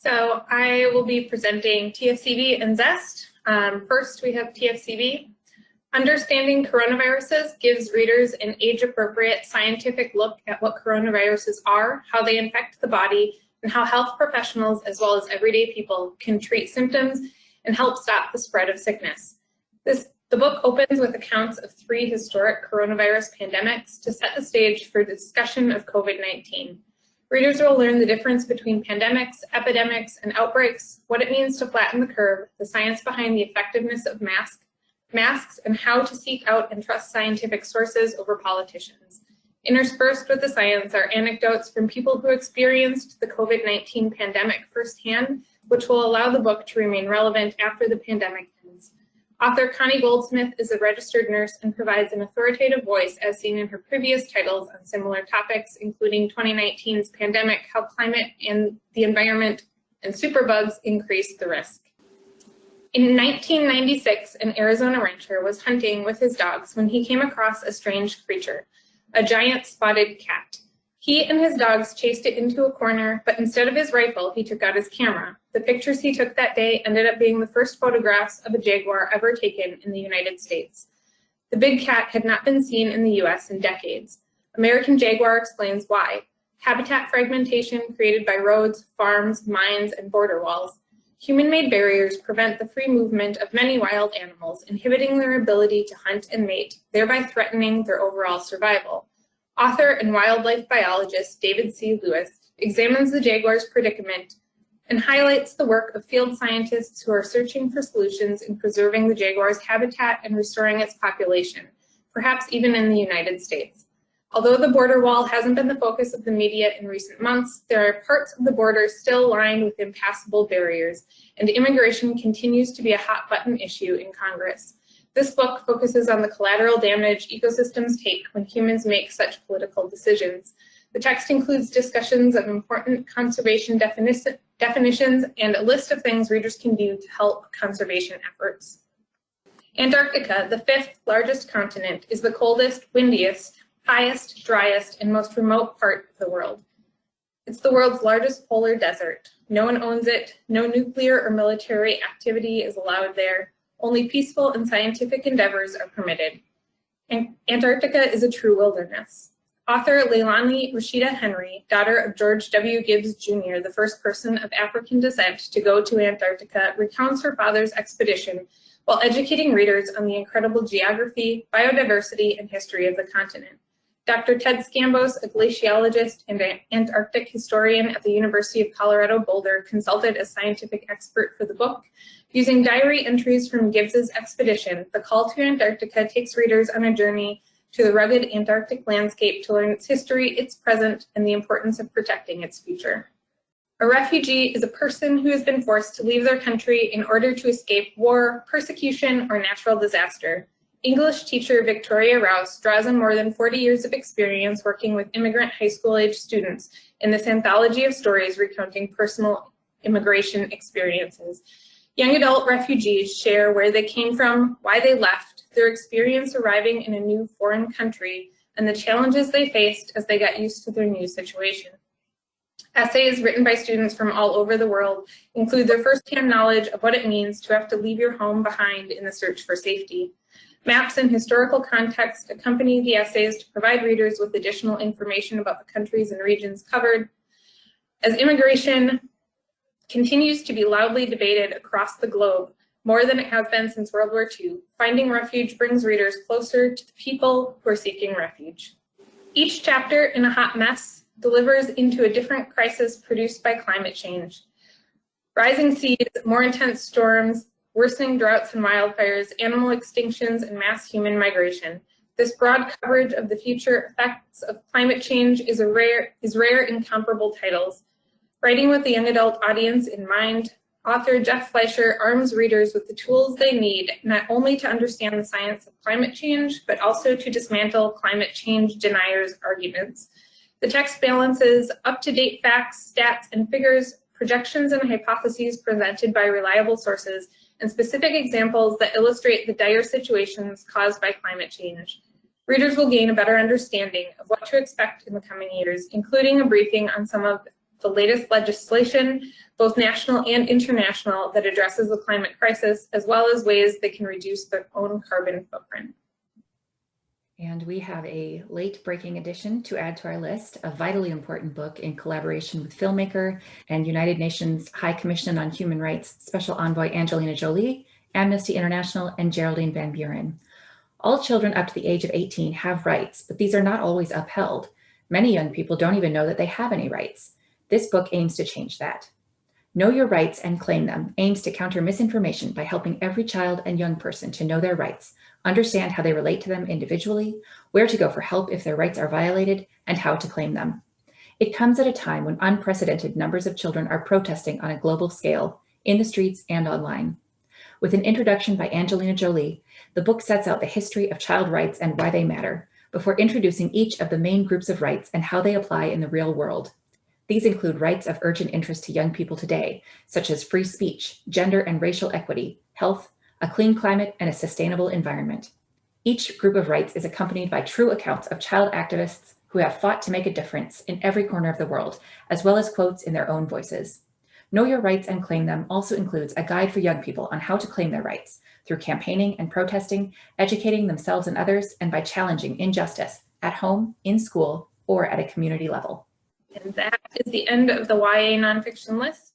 So I will be presenting TFCB and Zest. First, we have TFCB. Understanding coronaviruses gives readers an age-appropriate scientific look at what coronaviruses are, how they infect the body, and how health professionals, as well as everyday people, can treat symptoms and help stop the spread of sickness. The book opens with accounts of 3 historic coronavirus pandemics to set the stage for the discussion of COVID-19. Readers will learn the difference between pandemics, epidemics, and outbreaks, what it means to flatten the curve, the science behind the effectiveness of masks, and how to seek out and trust scientific sources over politicians. Interspersed with the science are anecdotes from people who experienced the COVID-19 pandemic firsthand, which will allow the book to remain relevant after the pandemic ends. Author Connie Goldsmith is a registered nurse and provides an authoritative voice as seen in her previous titles on similar topics, including 2019's pandemic, how climate and the environment and superbugs increase the risk. In 1996, an Arizona rancher was hunting with his dogs when he came across a strange creature, a giant spotted cat. He and his dogs chased it into a corner, but instead of his rifle, he took out his camera. The pictures he took that day ended up being the first photographs of a jaguar ever taken in the United States. The big cat had not been seen in the US in decades. American Jaguar explains why. Habitat fragmentation created by roads, farms, mines, and border walls. Human-made barriers prevent the free movement of many wild animals, inhibiting their ability to hunt and mate, thereby threatening their overall survival. Author and wildlife biologist David C. Lewis examines the jaguar's predicament and highlights the work of field scientists who are searching for solutions in preserving the jaguar's habitat and restoring its population, perhaps even in the United States. Although the border wall hasn't been the focus of the media in recent months, there are parts of the border still lined with impassable barriers, and immigration continues to be a hot-button issue in Congress. This book focuses on the collateral damage ecosystems take when humans make such political decisions. The text includes discussions of important conservation definitions and a list of things readers can do to help conservation efforts. Antarctica, the 5th largest continent, is the coldest, windiest, highest, driest, and most remote part of the world. It's the world's largest polar desert. No one owns it. No nuclear or military activity is allowed there. Only peaceful and scientific endeavors are permitted. Antarctica is a true wilderness. Author Leilani Rashida Henry, daughter of George W. Gibbs Jr., the first person of African descent to go to Antarctica, recounts her father's expedition while educating readers on the incredible geography, biodiversity, and history of the continent. Dr. Ted Scambos, a glaciologist and an Antarctic historian at the University of Colorado Boulder, consulted as scientific expert for the book. Using diary entries from Gibbs's expedition, The Call to Antarctica takes readers on a journey to the rugged Antarctic landscape to learn its history, its present, and the importance of protecting its future. A refugee is a person who has been forced to leave their country in order to escape war, persecution, or natural disaster. English teacher Victoria Rouse draws on more than 40 years of experience working with immigrant high school-age students in this anthology of stories recounting personal immigration experiences. Young adult refugees share where they came from, why they left, their experience arriving in a new foreign country, and the challenges they faced as they got used to their new situation. Essays written by students from all over the world include their firsthand knowledge of what it means to have to leave your home behind in the search for safety. Maps and historical context accompany the essays to provide readers with additional information about the countries and regions covered. As immigration continues to be loudly debated across the globe, more than it has been since World War II, finding refuge brings readers closer to the people who are seeking refuge. Each chapter in A Hot Mess delivers into a different crisis produced by climate change. Rising seas, more intense storms, worsening droughts and wildfires, animal extinctions, and mass human migration. This broad coverage of the future effects of climate change is rare in comparable titles. Writing with the young adult audience in mind, author Jeff Fleischer arms readers with the tools they need not only to understand the science of climate change, but also to dismantle climate change deniers' arguments. The text balances up-to-date facts, stats, and figures, projections and hypotheses presented by reliable sources, and specific examples that illustrate the dire situations caused by climate change. Readers will gain a better understanding of what to expect in the coming years, including a briefing on some of the latest legislation, both national and international, that addresses the climate crisis, as well as ways they can reduce their own carbon footprint. And we have a late-breaking addition to add to our list, a vitally important book in collaboration with filmmaker and United Nations High Commission on Human Rights Special Envoy Angelina Jolie, Amnesty International, and Geraldine Van Buren. All children up to the age of 18 have rights, but these are not always upheld. Many young people don't even know that they have any rights. This book aims to change that. Know Your Rights and Claim Them aims to counter misinformation by helping every child and young person to know their rights, understand how they relate to them individually, where to go for help if their rights are violated, and how to claim them. It comes at a time when unprecedented numbers of children are protesting on a global scale, in the streets and online. With an introduction by Angelina Jolie, the book sets out the history of child rights and why they matter, before introducing each of the main groups of rights and how they apply in the real world. These include rights of urgent interest to young people today, such as free speech, gender and racial equity, health, a clean climate, and a sustainable environment. Each group of rights is accompanied by true accounts of child activists who have fought to make a difference in every corner of the world, as well as quotes in their own voices. Know Your Rights and Claim Them also includes a guide for young people on how to claim their rights through campaigning and protesting, educating themselves and others, and by challenging injustice at home, in school, or at a community level. And that is the end of the YA nonfiction list.